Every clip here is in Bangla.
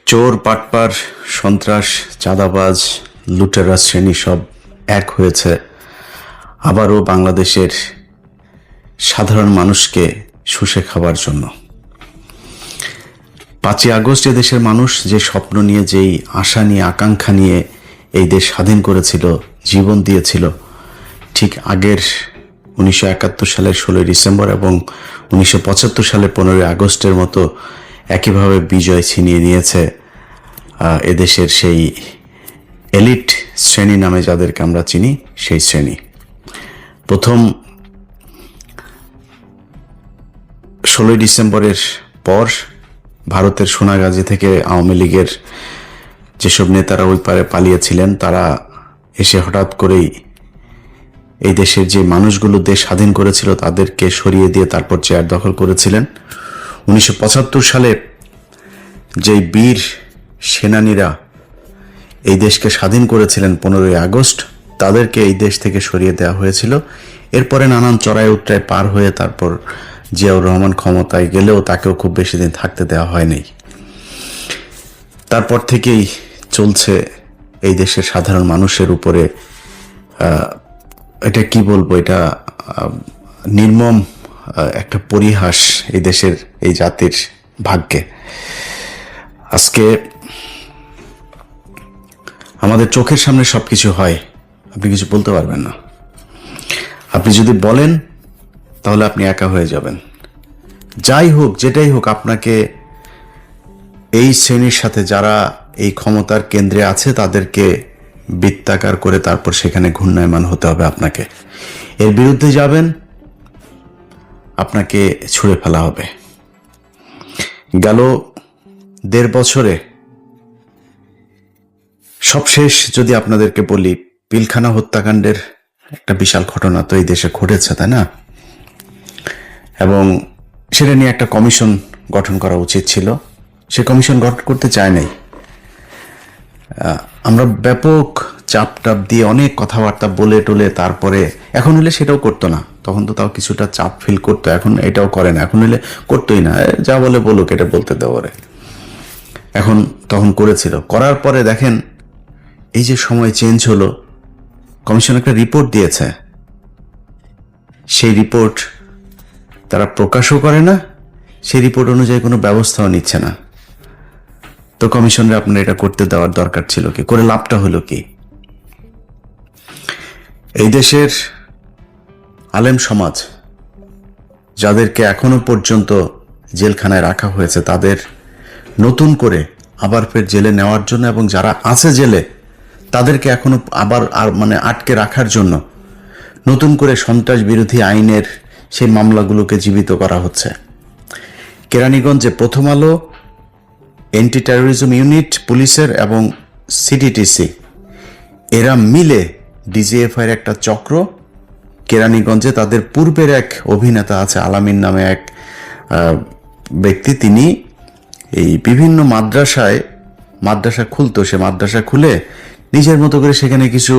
চোর, পাটপার, সন্ত্রাস, চাঁদাবাজ, লুটেরা শ্রেণী সব এক হয়েছে আবারও বাংলাদেশের সাধারণ মানুষকে শুষে খাবার জন্য। 5ই আগস্ট দেশের মানুষ যে স্বপ্ন নিয়ে, যেই আশা নিয়ে, আকাঙ্ক্ষা নিয়ে এই দেশ স্বাধীন করেছিল, জীবন দিয়েছিল, ঠিক আগের 1971 সালের 16 ডিসেম্বর এবং 1975 সালের 15 আগস্টের মতো একইভাবে বিজয় ছিনিয়ে নিয়েছে এদেশের সেই এলিট শ্রেণী নামে যাদেরকে আমরা চিনি, সেই শ্রেণী। প্রথম 16 ডিসেম্বরের পর ভারতের সোনাগাজী থেকে আওয়ামী লীগের যেসব নেতারা ওই পারে পালিয়েছিলেন, তারা এসে হঠাৎ করেই এই দেশের যে মানুষগুলো দেশ স্বাধীন করেছিল তাদেরকে সরিয়ে দিয়ে তারপর চেয়ার দখল করেছিলেন। 1975 সালে যেই বীর সেনানীরা এই দেশকে স্বাধীন করেছিলেন 15ই আগস্ট, তাদেরকে এই দেশ থেকে সরিয়ে দেওয়া হয়েছিল। এরপরে নানান চড়াই উতরাই পার হয়ে তারপর জিয়াউর রহমান ক্ষমতায় গেলেও তাকেও খুব বেশি দিন থাকতে দেওয়া হয়নি। তারপর থেকেই চলছে এই দেশের সাধারণ মানুষের উপরে, এটা কি বলবো, এটা নির্মম একটা পরিহাস এই দেশের, এই জাতির ভাগ্যে। আজকে আমাদের চোখের সামনে সবকিছু হয়, আপনি কিছু বলতে পারবেন না। আপনি যদি বলেন তাহলে আপনি একা হয়ে যাবেন। যাই হোক, যেটাই হোক, আপনাকে এই শ্রেণীর সাথে যারা এই ক্ষমতার কেন্দ্রে আছে তাদেরকে বৃত্তাকার করে তারপর সেখানে ঘূর্ণায়মান হতে হবে। আপনাকে এর বিরুদ্ধে যাবেন, আপনাকে ছুঁড়ে ফেলা হবে। গেল 1.5 বছরে সবশেষ যদি আপনাদেরকে বলি, পিলখানা হত্যাকাণ্ডের একটা বিশাল ঘটনা তো এই দেশে ঘটেছে, তাই না? এবং সেটা নিয়ে একটা কমিশন গঠন করা উচিত ছিল। সে কমিশন গঠন করতে চায় নাই। আমরা ব্যাপক চাপ দিয়ে অনেক কথাবার্তা বলে টলে তারপরে, এখন হলে সেটাও করতো না। তখন তো তাও কিছুটা চাপ ফিল করতো, এখন এটাও করে না। এখন হলে করতোই না, যা বলে বলুক, এটা বলতে দেওয়ারে। এখন তখন করেছিল, করার পরে দেখেন এই যে সময় চেঞ্জ হলো, কমিশন একটা রিপোর্ট দিয়েছে, সেই রিপোর্ট তারা প্রকাশও করে না, সেই রিপোর্ট অনুযায়ী কোনো ব্যবস্থাও নিচ্ছে না। তো কমিশনের আপনার এটা করতে দেওয়ার দরকার ছিল কি? করে লাভটা হলো কি? এই দেশের আলেম সমাজ যাদেরকে এখনো পর্যন্ত জেলখানায় রাখা হয়েছে, তাদের নতুন করে আবার ফের জেলে নেওয়ার জন্য, এবং যারা আছে জেলে তাদেরকে এখনো আবার আটকে রাখার জন্য নতুন করে সন্ত্রাস বিরোধী আইনের সেই মামলাগুলোকে জীবিত করা হচ্ছে। কেরানীগঞ্জে প্রথম আলো, অ্যান্টি টেরোরিজম ইউনিট পুলিশের এবং সিটিটিসি এরা মিলে ডিজিএফআই এর একটা চক্র কেরানীগঞ্জে, তাদের পূর্বের এক অভিনেতা আছে আলামিন নামে এক ব্যক্তি, তিনি এই বিভিন্ন মাদ্রাসা খুলতো। সে মাদ্রাসা খুলে নিজের মতো করে সেখানে কিছু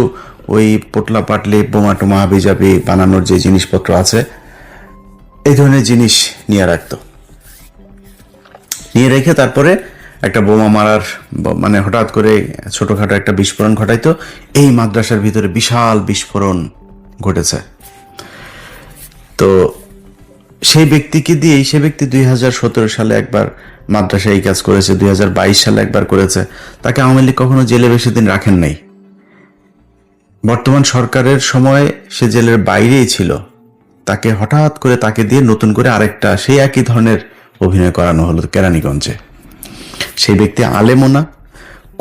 ওই পোটলা পাটলি, বোমা টোমা, হাবিজাবি বানানোর যে জিনিসপত্র আছে, এই ধরনের জিনিস নিয়ে রাখতো। নিয়ে রেখে তারপরে একটা বোমা মারার হঠাৎ করে ছোটখাটো একটা বিস্ফোরণ ঘটাইতো। এই মাদ্রাসার ভিতরে বিশাল বিস্ফোরণ ঘটেছে। তো সেই ব্যক্তিকে দিয়েই, সে ব্যক্তি 2017 সালে একবার মাদ্রাসায় এই কাজ করেছে, 2022 সালে একবার করেছে। তাকে আওয়ামী লীগ কখনো জেলে বেশি দিন রাখেন নাই। বর্তমান সরকারের সময় সে জেলের বাইরেই ছিল, তাকে হঠাৎ করে তাকে দিয়ে নতুন করে আরেকটা সেই একই ধরনের অভিনয় করানো হলো কেরানীগঞ্জে। সেই ব্যক্তি আলেমও না,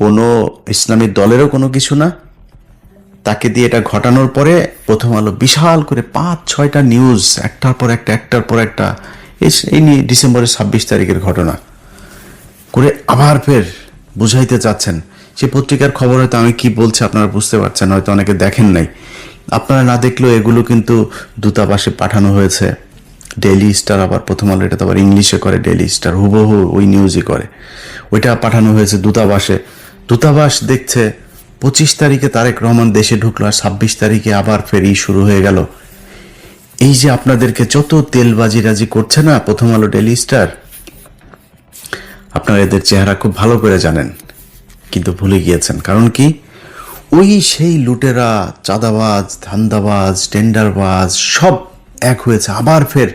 কোনো ইসলামী দলেরও কোনো কিছু না। তাকে দিয়ে এটা ঘটানোর পরে প্রথম আলো বিশাল করে 5-6টা নিউজ একটার পর একটা এই নিয়ে ডিসেম্বরের 26 তারিখের ঘটনা করে আবার ফের বুঝাইতে চাচ্ছেন। সে পত্রিকার খবর হয়তো আমি কি বলছি আপনারা বুঝতে পারছেন, হয়তো অনেকে দেখেন নাই। আপনারা না দেখলেও এগুলো কিন্তু দূতাবাসে পাঠানো হয়েছে। ডেইলি স্টার, আবার প্রথম আলো এটা তো আবার ইংলিশে করে, ডেইলি স্টার হুবহু ওই নিউজই করে, ওইটা পাঠানো হয়েছে দূতাবাসে। দূতাবাস দেখছে 25 তারিখে তারেক রহমান দেশে ঢুকলো, আর 26 তারিখে আবার ফের শুরু হয়ে গেল। এই যে আপনাদেরকে যত তেলবাজি রাজি করছে না প্রথম আলো, ডেইলি স্টার, আপনারা এদের চেহারা খুব ভালো করে জানেন, কিন্তু ভুলে গিয়েছেন। কারণ কি, ওই সেই লুটেরা, চাঁদাবাজ, ধান্দাবাজ, টেন্ডারবাজ সব এক হয়েছে, আবার ফের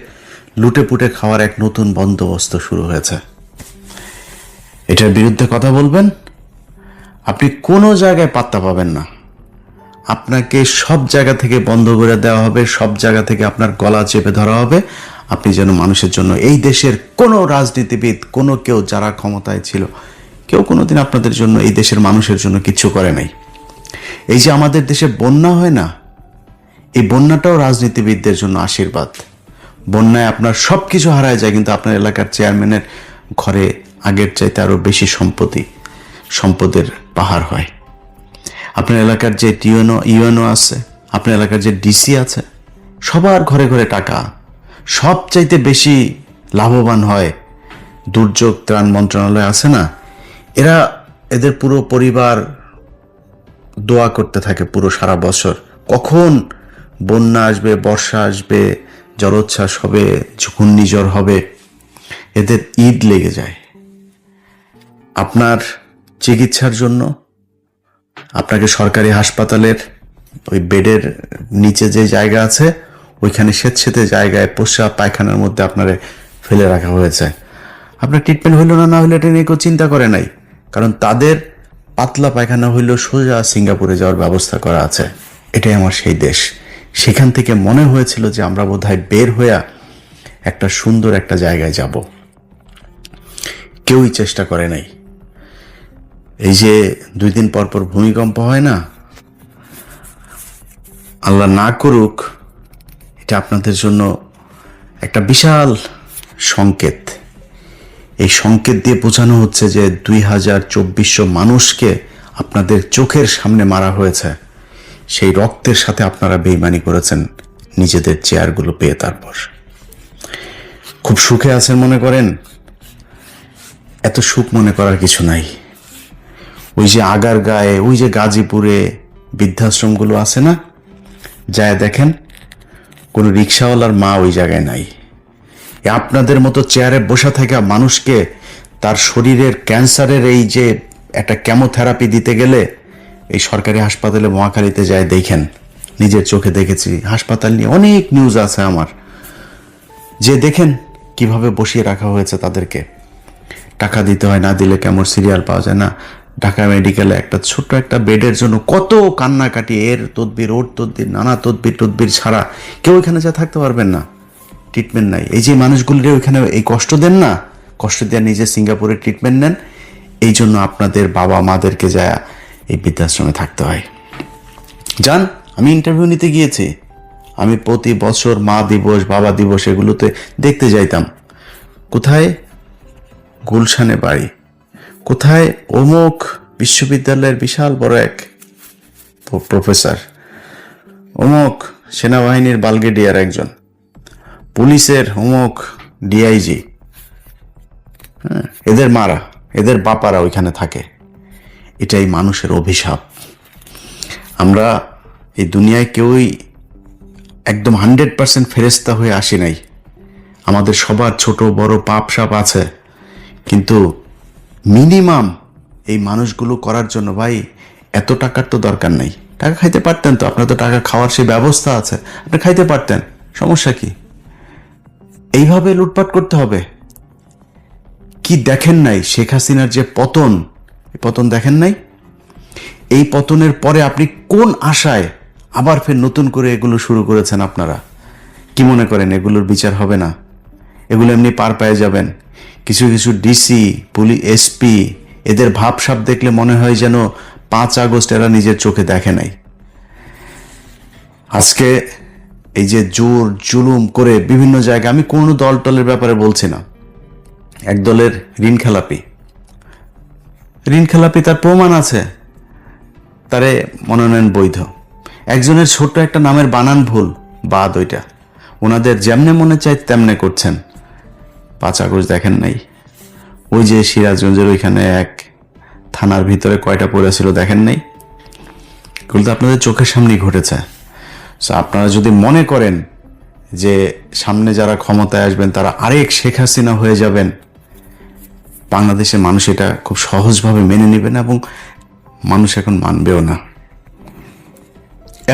লুটে পুটে খাওয়ার এক নতুন বন্দোবস্ত শুরু হয়েছে। এটার বিরুদ্ধে কথা বলবেন, আপনি কোনো জায়গায় পাত্তা পাবেন না। আপনাকে সব জায়গা থেকে বন্ধ করে দেওয়া হবে, সব জায়গা থেকে আপনার গলা চেপে ধরা হবে। আপনি যেন মানুষের জন্য, এই দেশের কোনো রাজনীতিবিদ, কোনো কেউ যারা ক্ষমতায় ছিল, কেউ কোনোদিন আপনাদের জন্য, এই দেশের মানুষের জন্য কিচ্ছু করে নাই। এই যে আমাদের দেশে বন্যা হয় না, এই বন্যাটাও রাজনীতিবিদদের জন্য আশীর্বাদ। বন্যায় আপনার সব কিছু হারায় যায়, কিন্তু আপনার এলাকার চেয়ারম্যানের ঘরে আগের চাইতে আরও বেশি সম্পদের পাহাড় হয়। আপনার এলাকার যে ইউএনও আছে, আপনার এলাকার যে ডিসি আছে, সবার ঘরে ঘরে টাকা। সবচাইতে বেশি লাভবান হয় দুর্যোগ ত্রাণ মন্ত্রণালয় আছে না, এদের পুরো পরিবার দোয়া করতে থাকে পুরো সারা বছর, কখন বন্যা আসবে, বর্ষা আসবে, জলোচ্ছ্বাস হবে, ঘূর্ণিঝড় হবে, এদের ঈদ লেগে যায়। আপনার চিকিৎসার জন্য আপনাকে সরকারি হাসপাতালের ওই বেডের নিচে যে জায়গা আছে, ওইখানে স্বেচ্ছেতে জায়গায় প্রস্রাব পায়খানার মধ্যে আপনারে ফেলে রাখা হয়েছে। আপনার ট্রিটমেন্ট হইল না হইলে এটা নিয়ে কেউ চিন্তা করে নাই, কারণ তাদের পাতলা পায়খানা হইলেও সোজা সিঙ্গাপুরে যাওয়ার ব্যবস্থা করা আছে। এটাই আমার সেই দেশ। সেখান থেকে মনে হয়েছিল যে আমরা বোধহয় বের হইয়া একটা সুন্দর একটা জায়গায় যাব, কেউই চেষ্টা করে নাই। এই যে 2 দিন পর পর ভূমিকম্প হয় না, আল্লাহ না করুক, এটা আপনাদের জন্য একটা বিশাল সংকেত। এই সংকেত দিয়ে বোঝানো হচ্ছে যে 2400 মানুষকে আপনাদের চোখের সামনে মারা হয়েছে। সেই রক্তের সাথে আপনারা বেইমানি করেছেন নিজেদের চেয়ারগুলো পেয়ে। তারপর খুব সুখে আছেন মনে করেন, এত সুখ মনে করার কিছু নাই। ওই যে আগার গায়ে, ওই যে গাজীপুরে বৃদ্ধাশ্রমগুলো আছে না, যায় দেখেন, কোনো রিক্সাওয়ালার মা ওই জায়গায় নাই। আপনাদের মতো চেয়ারে বসে থাকা মানুষকে তার শরীরের ক্যান্সারের এই যে একটা কেমোথেরাপি দিতে গেলে, এই সরকারি হাসপাতালে মহাখালীতে যায় দেখেন, নিজের চোখে দেখেছি। হাসপাতাল নিয়ে অনেক নিউজ আছে আমার, যে দেখেন কিভাবে বসিয়ে রাখা হয়েছে তাদেরকে। টাকা দিতে হয়, না দিলে কেমন সিরিয়াল পাওয়া যায় না। ঢাকা মেডিকেলে একটা ছোট্ট একটা বেডের জন্য কত কান্নাকাটি, এর তদবির ওর তদবির, নানা তদবির ছাড়া কেউ এখানে যা থাকতে পারবেন না, ট্রিটমেন্ট নাই। এই যে মানুষগুলির ওইখানে এই কষ্ট দেন না, কষ্ট দিয়ে নিজে সিঙ্গাপুরে ট্রিটমেন্ট নেন, এই জন্য আপনাদের বাবা মাদেরকে যায় এই বৃদ্ধাশ্রমে থাকতে হয়। যান, আমি ইন্টারভিউ নিতে গিয়েছি, আমি প্রতি বছর মা দিবস, বাবা দিবস এগুলোতে দেখতে যাইতাম। কোথায় গুলশানে বাড়ি, কোথায় অমুক বিশ্ববিদ্যালয়ের বিশাল বড় এক প্রফেসর, অমুক সেনাবাহিনীর ব্রিগেডিয়ার একজন, পুলিশের অমুক ডিআইজি, এদের মারা, এদের বাপারা ওইখানে থাকে। এটাই মানুষের অভিশাপ। আমরা এই দুনিয়ায় কেউই একদম 100% ফেরেশতা হয়ে আসি নাই। আমাদের সবার ছোট বড় পাপ সাপ আছে, কিন্তু মিনিমাম এই মানুষগুলো করার জন্য ভাই এত টাকার তো দরকার নাই। টাকা খাইতে পারতেন তো, আপনার তো টাকা খাওয়ার সেই ব্যবস্থা আছে, আপনি খাইতে পারতেন, সমস্যা কি? এইভাবে লুটপাট করতে হবে? কি দেখেন নাই শেখ হাসিনার যে পতন, এই পতন দেখেন নাই? এই পতনের পরে আপনি কোন আশায় আবার ফের নতুন করে এগুলো শুরু করেছেন? আপনারা কি মনে করেন এগুলোর বিচার হবে না? এগুলো এমনি পার পেয়ে যাবেন? কিছু কিছু ডিসি, পুলিশ, এসপি, এদের ভাবসাব দেখলে মনে হয় যেন 5 আগস্ট এরা নিজের চোখে দেখে নাই। আজকে এই যে জোর জুলুম করে বিভিন্ন জায়গায়, আমি কোনো দল টলের ব্যাপারে বলছি না, এক দলের ঋণ খেলাপি তার প্রমাণ আছে, তারে মনোনয়ন বৈধ। একজনের ছোট্ট একটা নামের বানান ভুল, বাদ, ওইটা ওনাদের যেমনে মনে চায় তেমনে করছেন। 5 আগস্ট দেখেন নাই? ওই যে সিরাজগঞ্জের ওইখানে এক থানার ভিতরে কয়টা পড়েছিল দেখেন নাই? এগুলো তো আপনাদের চোখের সামনেই ঘটেছে। আপনারা যদি মনে করেন যে সামনে যারা ক্ষমতায় আসবেন তারা আরেক শেখ হাসিনা হয়ে যাবেন, বাংলাদেশের মানুষ এটা খুব সহজভাবে মেনে নেবে না, এবং মানুষ এখন মানবেও না।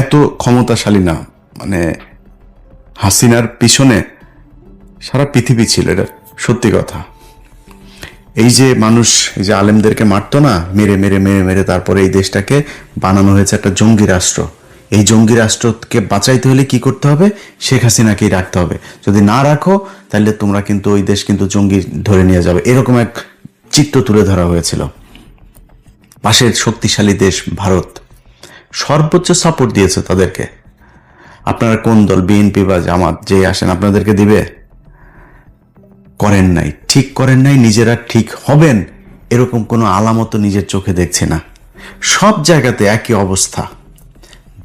এত ক্ষমতাশালী না, মানে হাসিনার পিছনে সারা পৃথিবী ছিল, এটা সত্যি কথা। এই যে মানুষ এই যে আলেমদেরকে মারতো না, মেরে মেরে মেরে মেরে তারপরে এই দেশটাকে বানানো হয়েছে একটা জঙ্গি রাষ্ট্র। এই জঙ্গি রাষ্ট্রকে বাঁচাইতে হলে কি করতে হবে? শেখ হাসিনাকেই রাখতে হবে। যদি না রাখো তাহলে তোমরা কিন্তু ওই দেশ কিন্তু জঙ্গি ধরে নিয়ে যাবে, এরকম এক চিত্র তুলে ধরা হয়েছিল। পাশের শক্তিশালী দেশ ভারত সর্বোচ্চ সাপোর্ট দিয়েছে তাদেরকে। আপনারা কোন দল, বিএনপি বা জামাত যে আসেন, আপনাদেরকে দিবে? করেন নাই, ঠিক করেন নাই। নিজেরা ঠিক হবেন এরকম কোনো আলামত নিজের চোখে দেখছি না। সব জায়গাতে একই অবস্থা,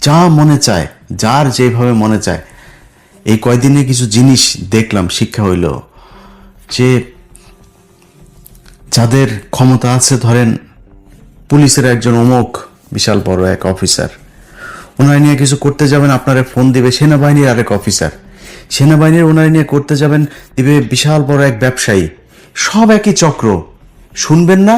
যা মনে চায়, যার যেভাবে মনে চায়। এই কয়দিনে কিছু জিনিস দেখলাম, শিক্ষা হইল যে যাদের ক্ষমতা আছে, ধরেন পুলিশের একজন অমুক বিশাল বড় এক অফিসার, ওনারা নিয়ে কিছু করতে যাবেন, আপনারা ফোন দিবে সেনাবাহিনীর আরেক অফিসার, সেনাবাহিনীর ওনারা নিয়ে করতে যাবেন দিবে বিশাল বড় এক ব্যবসায়ী। সব একই চক্র। শুনবেন না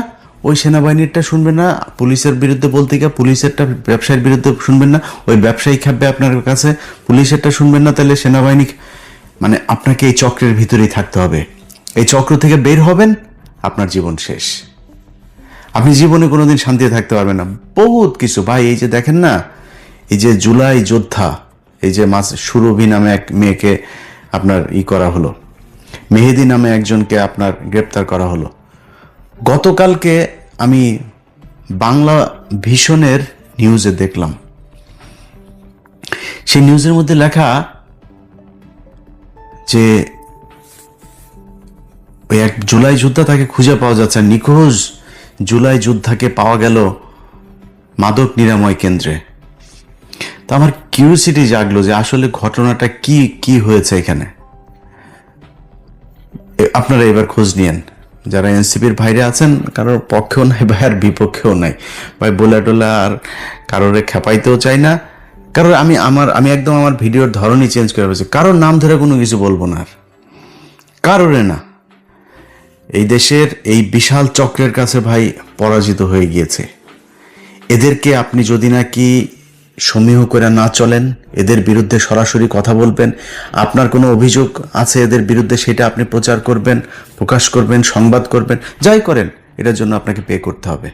ওই সেনাবাহিনীরটা, শুনবেন না পুলিশের বিরুদ্ধে বলতে গিয়ে পুলিশেরটা ব্যবসায়ীর বিরুদ্ধে শুনবেন না, ওই ব্যবসায়ী খাবে আপনার কাছে, পুলিশেরটা শুনবেন না, তাহলে সেনাবাহিনী। মানে আপনাকে এই চক্রের ভিতরেই থাকতে হবে। এই চক্র থেকে বের হবেন, আপনার জীবন শেষ। আপনি জীবনে কোনোদিন শান্তিতে থাকতে পারবেন না। বহুত কিছু ভাই, এই যে দেখেন না, এই যে জুলাই যোদ্ধা, এই যে সুরভি নামে এক মেয়েকে আপনার করা হলো, মেহেদি নামে একজনকে আপনার গ্রেপ্তার করা হলো। গতকালকে আমি বাংলা ভিশনের নিউজে দেখলাম, সেই নিউজের মধ্যে লেখা যে ওই এক জুলাই যোদ্ধা, তাকে খুঁজে পাওয়া যাচ্ছে, নিখোঁজ জুলাই যোদ্ধাকে পাওয়া গেল মাদক নিরাময় কেন্দ্রে। তো আমার কিউরিওসিটি জাগলো যে আসলে ঘটনাটা কি হয়েছে এখানে। আপনারা এবার খোঁজ নিয়েন, যারা এনসিপির ভাইরে আছেন, কারোর পক্ষেও নাই ভাই আর বিপক্ষেও নাই ভাই, বলে টোলা আর কারোরে খেপাইতেও চাই না। কারণ আমি একদম আমার ভিডিওর ধরনই চেঞ্জ করে ফেলেছি। কারোর নাম ধরে কোনো কিছু বলবো না আর, কারোরে না। এই দেশের এই বিশাল চক্রের কাছে ভাই পরাজিত হয়ে গিয়েছে। এদেরকে আপনি যদি নাকি সমীহ করে না চলেন, এদের বিরুদ্ধে সরাসরি কথা বলবেন, আপনার কোনো অভিযোগ আছে এদের বিরুদ্ধে, সেটা আপনি প্রচার করবেন, প্রকাশ করবেন, সংবাদ করবেন, যাই করেন, এটার জন্য আপনাকে পে করতে হবে।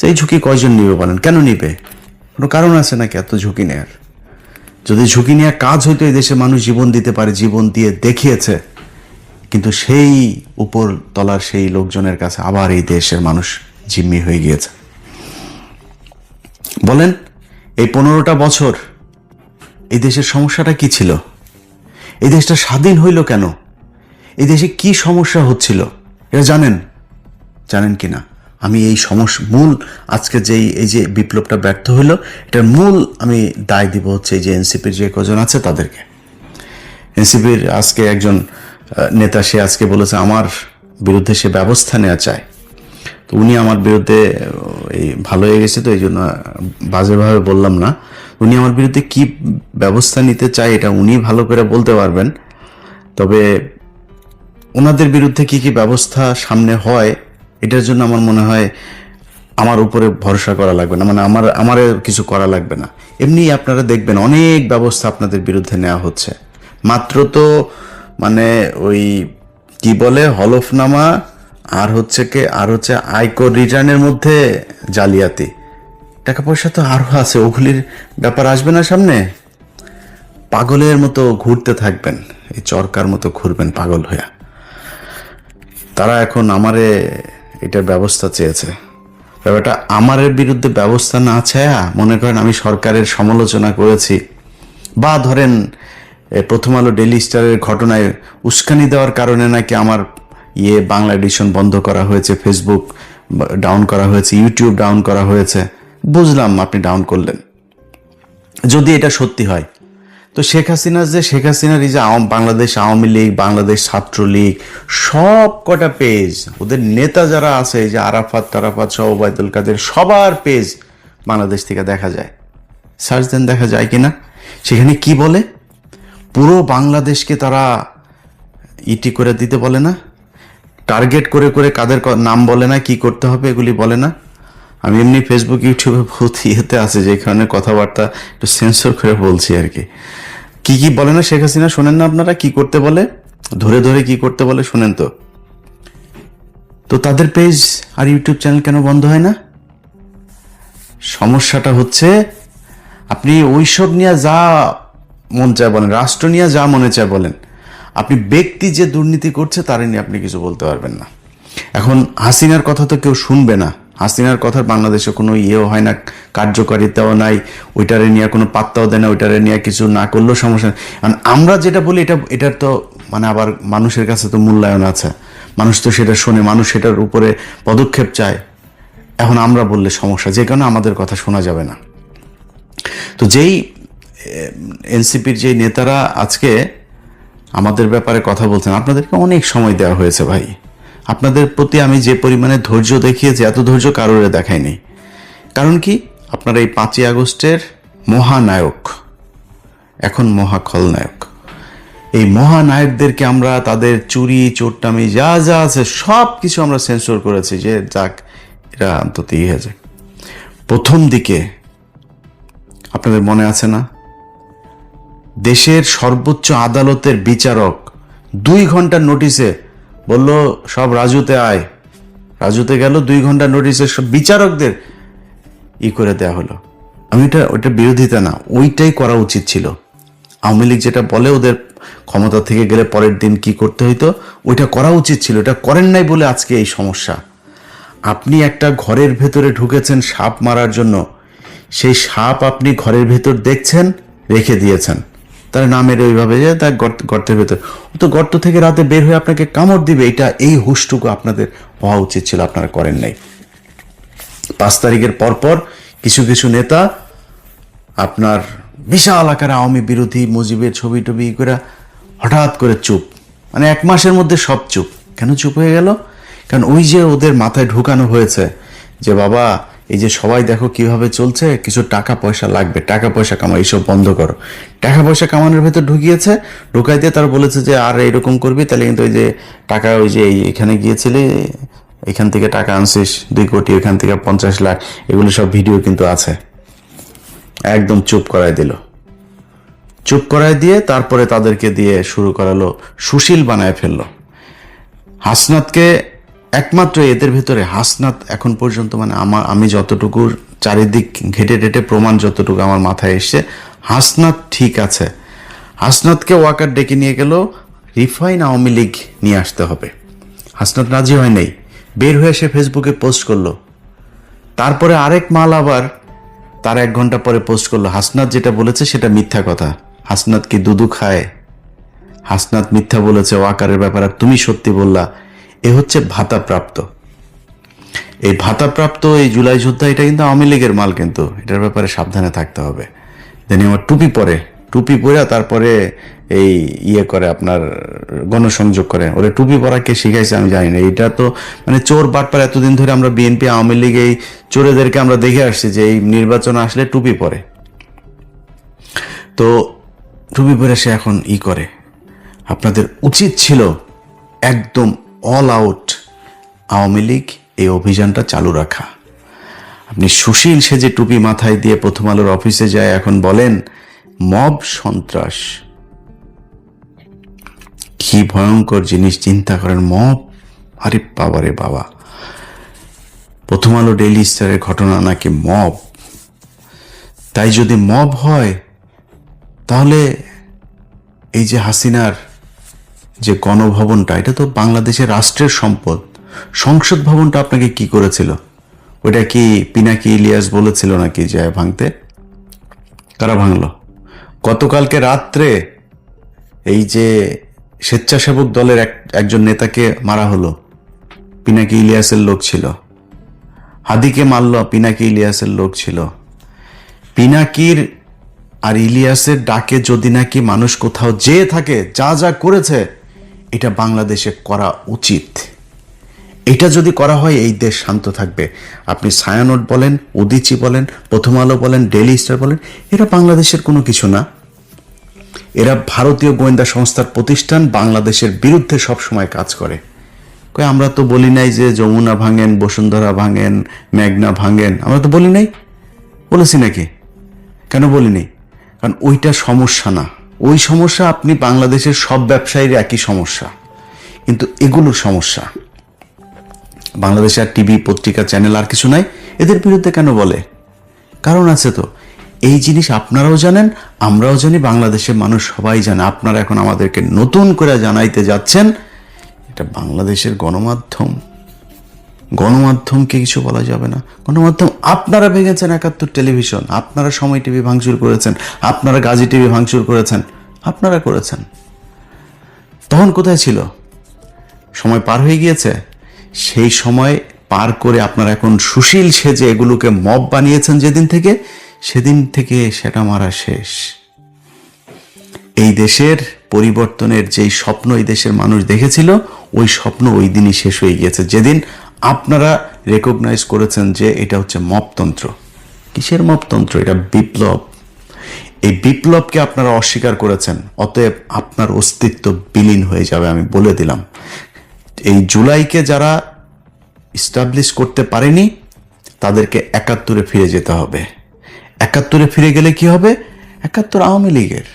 এই ঝুঁকি কয়জন নিবে বলেন? কেন নিবে? কোনো কারণ আছে নাকি এত ঝুঁকি নেয়ার? যদি ঝুঁকি নেওয়া কাজ হইতো, এই দেশে মানুষ জীবন দিতে পারে, জীবন দিয়ে দেখিয়েছে। কিন্তু সেই উপর তলার সেই লোকজনের কাছে আবার এই দেশের মানুষ জিম্মি হয়ে গিয়েছে। বলেন, এই 15টা বছর এই দেশের সমস্যাটা কি ছিল? এই দেশটা স্বাধীন হইল কেন? এই দেশে কি সমস্যা হচ্ছিল এটা জানেন কি না? আমি এই সমস্যা মূল, আজকে এই যে বিপ্লবটা ব্যর্থ হইল, এটার মূল আমি দায় দিব হচ্ছে এই যে এনসিপির যে কজন আছে তাদেরকে। এনসিপির আজকে একজন নেতা, সে আজকে বলেছে আমার বিরুদ্ধে সে ব্যবস্থা নেওয়া চায়। তো উনি আমার বিরুদ্ধে এই ভালো হয়ে গেছে, তো এই জন্য বাজেভাবে বললাম না। উনি আমার বিরুদ্ধে কি ব্যবস্থা নিতে চায় এটা উনি ভালো করে বলতে পারবেন। তবে ওনাদের বিরুদ্ধে কি ব্যবস্থা সামনে হয়, এটার জন্য আমার মনে হয় আমার উপরে ভরসা করা লাগবে না, মানে আমার কিছু করা লাগবে না। এমনি আপনারা দেখবেন অনেক ব্যবস্থা আপনাদের বিরুদ্ধে নেওয়া হচ্ছে। মাত্র তো মানে ওই কি বলে হলফনামা আর হচ্ছে আয়কর রিটার্নের মধ্যে জালিয়াতি, টাকা পয়সা তো আরো আছে, ওগুলির ব্যাপার আসবে না সামনে। পাগলের মতো ঘুরতে থাকবেন, এই চরকার মতো ঘুরবেন পাগল হইয়া। তারা এখন আমারে এটার ব্যবস্থা চেয়েছে। ব্যাপারটা আমারের বিরুদ্ধে ব্যবস্থা না চায়া মনে করেন আমি সরকারের সমালোচনা করেছি, বা ধরেন প্রথম আলো ডেইলি স্টারের ঘটনায় উস্কানি দেওয়ার কারণে নাকি আমার বাংলা এডিশন বন্ধ করা হয়েছে, ফেসবুক ডাউন করা হয়েছে, ইউটিউব ডাউন করা হয়েছে। বুঝলাম আপনি ডাউন করলেন, যদি এটা সত্যি হয়। তো শেখ হাসিনার এই যে বাংলাদেশ আওয়ামী লীগ, বাংলাদেশ ছাত্রলীগ, সব কটা পেজ, ওদের নেতা যারা আছে, এই যে আরাফাত সহ ওবায়দুল কাদের, সবার পেজ বাংলাদেশ থেকে দেখা যায়। সার্চ দেন, দেখা যায় কিনা। সেখানে কি বলে? পুরো বাংলাদেশকে তারা ইটি করে দিতে বলে না, টার্গেট করে করে কাদের নাম বলে না, কি করতে হবে এগুলি বলে না। আমি এমনি ফেসবুক ইউটিউবে বহুত ইয়েতে আছে যেখানে কথাবার্তা একটু সেন্সর করে বলছি আর কি। কি কি বলে না শেখ হাসিনা, শোনেন না আপনারা কি করতে বলে, ধরে ধরে কি করতে বলে শোনেন তো। তো তাদের পেজ আর ইউটিউব চ্যানেল কেন বন্ধ হয় না? সমস্যাটা হচ্ছে আপনি ওইসব নিয়ে যা মন চায় বলেন, রাষ্ট্র নিয়ে যা মনে চায় বলেন, আপনি ব্যক্তি যে দুর্নীতি করছে তার নিয়ে আপনি কিছু বলতে পারবেন না। এখন হাসিনার কথা তো কেউ শুনবে না, হাসিনার কথার বাংলাদেশে কোনো ইয়েও হয় না, কার্যকারিতাও নাই, ওইটারে নিয়ে কোনো পাত্তাও দেয় না, ওইটারে নিয়ে কিছু না করলেও সমস্যা নেই। কারণ আমরা যেটা বলি এটার তো মানে আবার মানুষের কাছে তো মূল্যায়ন আছে, মানুষ তো সেটা শোনে, মানুষ সেটার উপরে পদক্ষেপ চায়। এখন আমরা বললে সমস্যা, যে কারণে আমাদের কথা শোনা যাবে না। তো যেই এনসিপির যেই নেতারা আজকে আমাদের ব্যাপারে কথা বলছেন, আপনাদেরকে অনেক সময় দেওয়া হয়েছে ভাই, আপনাদের প্রতি আমি যে পরিমাণে ধৈর্য দেখিয়েছি এত ধৈর্য কারোরে দেখায়নি। কারণ কি, আপনারা এই 5ই আগস্টের মহানায়ক, এখন মহা খলনায়ক, এই মহানায়কদেরকে আমরা তাদের চুরি চোরটামি যা যা আছে সব কিছু আমরা সেন্সর করেছি, যে যাক এরা অন্তত ইয়ে যায়। প্রথম দিকে আপনাদের মনে আছে না, দেশের সর্বোচ্চ আদালতের বিচারক 2 ঘন্টার নোটিশে বলল সব রাজুতে আয়, রাজুতে গেল, 2 ঘন্টার নোটিশে সব বিচারকদের করে দেয়া হলো। আমি ওইটা বিরোধিতা না, ওইটাই করা উচিত ছিল। আওয়ামী লীগ যেটা বলে ওদের ক্ষমতা থেকে গেলে পরের দিন কি করতে হইতো, ওইটা করা উচিত ছিল, এটা করেন নাই বলে আজকে এই সমস্যা। আপনি একটা ঘরের ভেতরে ঢুকেছেন সাপ মারার জন্য, সেই সাপ আপনি ঘরের ভেতর দেখছেন, রেখে দিয়েছেন, তার না মেরে ওইভাবে যে তার গর্তের ভেতর, তো গর্ত থেকে রাতে বের হয়ে আপনাকে কামড় দিবে, এই হুশটুকু আপনাদের হওয়া উচিত ছিল, আপনারা করেন নাই। 5 তারিখের পরপর কিছু কিছু নেতা আপনার বিশাল আকারে আওয়ামী বিরোধী মুজিবের ছবি টবি করে হঠাৎ করে চুপ, মানে 1 মাসের মধ্যে সব চুপ। কেন চুপ হয়ে গেল? কারণ ওই যে ওদের মাথায় ঢুকানো হয়েছে যে বাবা এই যে সবাই দেখো কিভাবে চলছে, কিছু টাকা পয়সা লাগবে, টাকা পয়সা কামাও, এইসব বন্ধ করো। টাকা পয়সা কামানোর ভেতর ঢুকিয়েছে, ঢুকাই দিয়ে তারা বলেছে যে আর এরকম করবি, তাহলে কিন্তু ওই যে টাকা, ওই যে এখানে গিয়েছিলি, এখান থেকে টাকা আনছিস 2 কোটি, এখান থেকে 50 লাখ, এগুলো সব ভিডিও কিন্তু আছে। একদম চুপ করাই দিল, চুপ করাই দিয়ে তারপরে তাদেরকে দিয়ে শুরু করালো, সুশীল বানায় ফেললো হাসনাতকে। একমাত্র এদের ভেতরে হাসনাত এখন পর্যন্ত, মানে আমি যতটুকু চারিদিক ঘেটে টেটে প্রমাণ যতটুকু আমার মাথায় এসছে, হাসনাত ঠিক আছে। হাসনাতকে ওয়াকার ডেকে নিয়ে গেল, রিফাইন আওয়ামী লীগ নিয়ে আসতে হবে। হাসনাত রাজি হয় নাই, বের হয়ে সে ফেসবুকে পোস্ট করলো। তারপরে আরেক মাল আবার তার 1 ঘন্টা পরে পোস্ট করলো, হাসনাত যেটা বলেছে সেটা মিথ্যা কথা। হাসনাত কি দুদু খায়? হাসনাত মিথ্যা বলেছে ওয়াকারের ব্যাপারে, তুমি সত্যি বললা। এ হচ্ছে ভাতাপ্রাপ্ত। এই ভাতাপ্রাপ্ত এই জুলাই যোদ্ধা, এটা কিন্তু আওয়ামী লীগের মাল, কিন্তু এটার ব্যাপারে সাবধানে থাকতে হবে। দেন আমার টুপি পরে তারপরে এই করে আপনার গণসংযোগ করে, ওরা টুপি পরা কে শিখাইছে আমি জানি না। এটা তো মানে চোর বাটপার, এতদিন ধরে আমরা বিএনপি আওয়ামী লীগ এই চোরেদেরকে আমরা দেখে আসছি যে এই নির্বাচন আসলে টুপি পরে, তো টুপি পরে সে এখন করে। আপনাদের উচিত ছিল একদম অল আউট আওয়ামী লীগ এই অভিযানটা চালু রাখা। আপনি সুশীল সেজে টুপি মাথায় দিয়ে প্রথম আলোর অফিসে যায়, এখন বলেন মব সন্ত্রাস, কি ভয়ঙ্কর জিনিস চিন্তা করেন। মব, আরে বাবা রে বাবা, প্রথম আলো ডেইলি স্টারের ঘটনা নাকি মব। তাই যদি মব হয় তাহলে এই যে হাসিনার যে গণভবনটা, এটা তো বাংলাদেশের রাষ্ট্রের সম্পদ, সংসদ ভবনটা আপনাকে কি করেছিল? ওইটা কি পিনাকি ইলিয়াস বলেছিল নাকি যে ভাঙতে? কারা ভাঙলো? গতকালকে রাত্রে এই যে স্বেচ্ছাসেবক দলের একজন নেতাকে মারা হলো, পিনাকি ইলিয়াসের লোক ছিল। হাদিকে মারল, পিনাকি ইলিয়াসের লোক ছিল। পিনাকির আর ইলিয়াসের ডাকে যদি নাকি মানুষ কোথাও যেয়ে থাকে, যা যা করেছে এটা বাংলাদেশে করা উচিত। এটা যদি করা হয় এই দেশ শান্ত থাকবে। আপনি ছায়ানট বলেন, উদীচী বলেন, প্রথম আলো বলেন, ডেইলি স্টার বলেন, এরা বাংলাদেশের কোনো কিছু না। এরা ভারতীয় গোয়েন্দা সংস্থার প্রতিষ্ঠান, বাংলাদেশের বিরুদ্ধে সবসময় কাজ করে। কই আমরা তো বলি নাই যে যমুনা ভাঙেন, বসুন্ধরা ভাঙেন, মেঘনা ভাঙেন, আমরা তো বলি নাই। বলেছি নাকি? কেন বলিনি? কারণ ওইটা সমস্যা না। ওই সমস্যা আপনি বাংলাদেশের সব ব্যবসায়ীর একই সমস্যা, কিন্তু এগুলো সমস্যা। বাংলাদেশে আর টিভি, পত্রিকা, চ্যানেল আর কিছু নাই, এদের বিরুদ্ধে কেন বলে? কারণ আছে তো। এই জিনিস আপনারাও জানেন, আমরাও জানি, বাংলাদেশের মানুষ সবাই জানে। আপনারা এখন আমাদেরকে নতুন করে জানাইতে যাচ্ছেন এটা বাংলাদেশের গণমাধ্যমকে কিছু বলা যাবে না। গণমাধ্যম আপনারা ভেঙেছেন, ৭১ টেলিভিশন, আপনারা সময় টিভি ভাঙচুর করেছেন, আপনারা গাজী টিভি ভাঙচুর করেছেন, আপনারা করেছেন। তখন কোথায় ছিল? সময় পার হয়ে গিয়েছে। সেই সময় পার করে আপনারা এখন সুশীল সেজে এগুলোকে মব বানিয়েছেন যেদিন থেকে, সেদিন থেকে সেটা মারা শেষ। এই দেশের পরিবর্তনের যেই স্বপ্ন এই দেশের মানুষ দেখেছিল, ওই স্বপ্ন ওই দিনই শেষ হয়ে গিয়েছে, যেদিন আপনারা রেকগনাইজ করেছেন যে এটা হচ্ছে মপতন্ত্র। কিসের মপতন্ত্র? এটা বিপ্লব। এই বিপ্লবকে আপনারা অস্বীকার করেছেন, অতএব আপনার অস্তিত্ব বিলীন হয়ে যাবে, আমি বলে দিলাম। এই জুলাইকে যারা ইস্টাবলিশ করতে পারেনি তাদেরকে ৭১-এ ফিরে যেতে হবে। ৭১-এ ফিরে গেলে কি হবে? ৭১ আওয়ামী লীগের।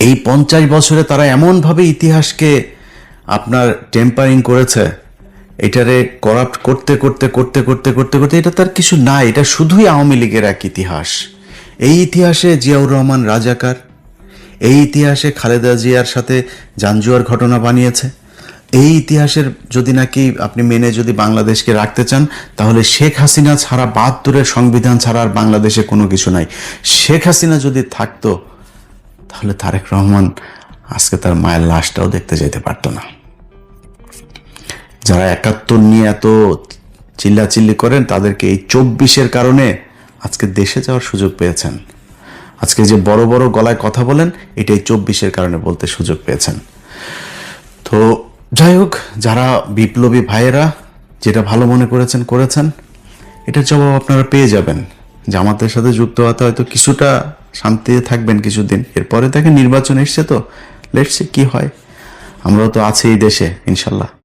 এই 50 বছরে তারা এমনভাবে ইতিহাসকে আপনার টেম্পারিং করেছে, এটারে করাপ্ট করতে করতে করতে করতে করতে করতে এটা তার কিছু নাই, এটা শুধুই আওয়ামী লীগের এক ইতিহাস। এই ইতিহাসে জিয়াউর রহমান রাজাকার, এই ইতিহাসে খালেদা জিয়ার সাথে জাঞ্জুয়ার ঘটনা বানিয়েছে। এই ইতিহাসের যদি নাকি আপনি মেনে যদি বাংলাদেশকে রাখতে চান, তাহলে শেখ হাসিনা ছাড়া, ৭২-এর সংবিধান ছাড়া আর বাংলাদেশে কোনো কিছু নাই। শেখ হাসিনা যদি থাকতো তাহলে তারেক রহমান আজকে তার মায়ের লাশটাও দেখতে যেতে পারতো না। যারা ৭১ নিয়ে এত চিল্লাচিল্লি করেন, তাদেরকে এই ২৪-এর কারণে আজকে দেশে যাওয়ার সুযোগ পেয়েছেন। আজকে যে বড় বড় গলায় কথা বলেন, এটাই ২৪-এর কারণে বলতে সুযোগ পেয়েছেন। তো যাই হোক, যারা বিপ্লবী ভাইয়েরা যেটা ভালো মনে করেছেন, এটার জবাব আপনারা পেয়ে যাবেন। জামাতের সাথে যুক্ত হতে হয়তো কিছুটা শান্তিতে থাকবেন কিছুদিন, এরপরে দেখেন নির্বাচন এসছে তো, লেটস সি কি হয়। আমরাও তো আছি এই দেশে, ইনশাল্লাহ।